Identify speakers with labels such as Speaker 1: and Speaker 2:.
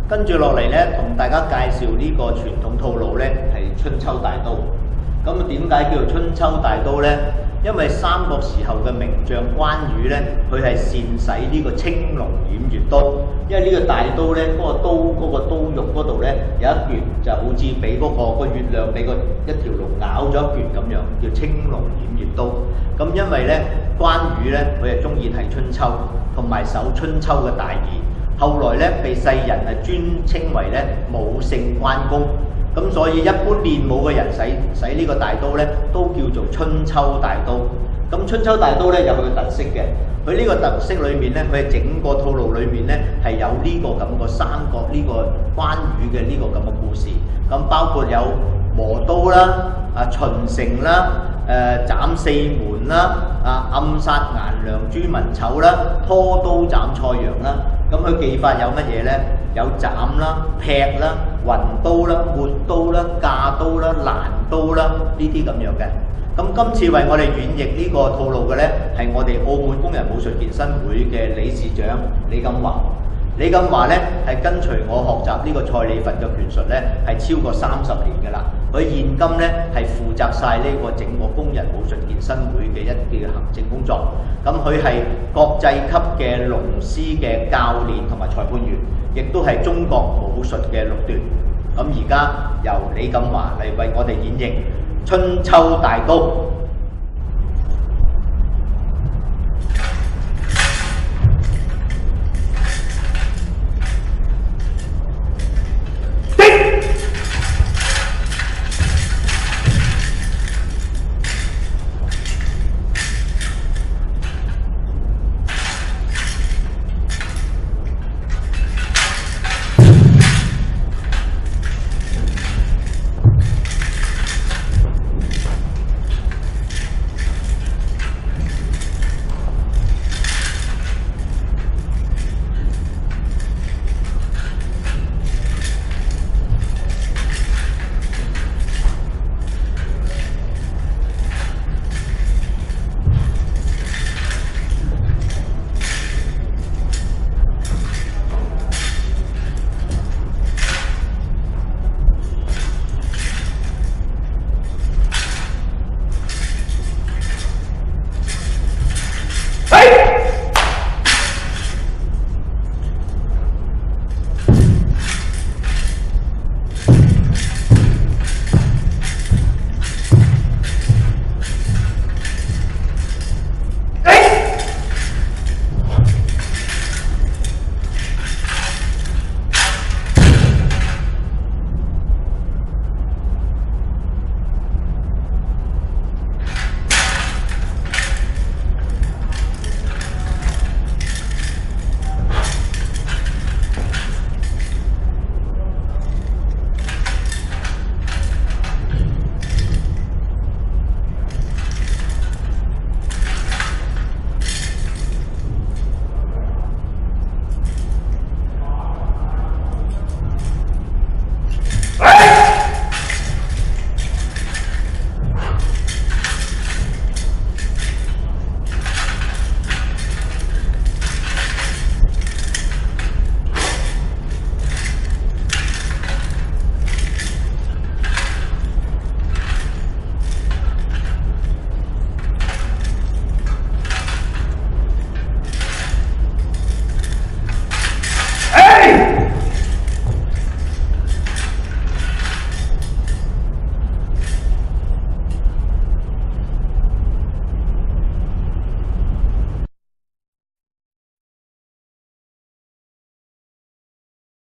Speaker 1: 跟住落嚟咧，同大家介紹呢個傳統套路咧，係春秋大刀。咁點解叫做春秋大刀咧？因為三國時候嘅名將關羽咧，佢係善使呢個青龍偃月刀。因為呢個大刀咧，嗰個刀肉嗰度咧有一橛，就好似俾嗰個月亮俾一條龍咬咗一橛咁樣，叫青龍偃月刀。咁因為咧，關羽咧佢係中意睇春秋，同埋守春秋嘅大義。後來咧被世人係尊稱為咧武聖關公。咁所以一般練武嘅人使呢個大刀咧，都叫做春秋大刀。咁春秋大刀咧有佢嘅特色嘅，佢呢個特色裏面咧，佢係整個套路裏面咧係有呢個咁個三國呢個關羽嘅呢個咁嘅故事。咁包括有磨刀啦、秦城啦、斬四門啦、暗殺顏良誅文醜啦、拖刀斬蔡陽啦。咁佢技法有乜嘢咧？有斬啦、劈啦、雲刀啦、抹刀啦、架刀啦、攔刀啦呢啲咁樣嘅。咁今次為我哋演繹呢個套路嘅咧，係我哋澳門工人武術健身會嘅理事長李錦華。李錦華咧係跟隨我學習呢個蔡李佛嘅拳術咧，係超過30年嘅啦。佢現今咧係負責晒呢個整個工人武術健身會嘅一啲行政工作。咁佢係國際級嘅龍獅嘅教練同埋裁判員，亦都係中國武術嘅六段。咁而家由李錦華嚟為我哋演繹春秋大刀。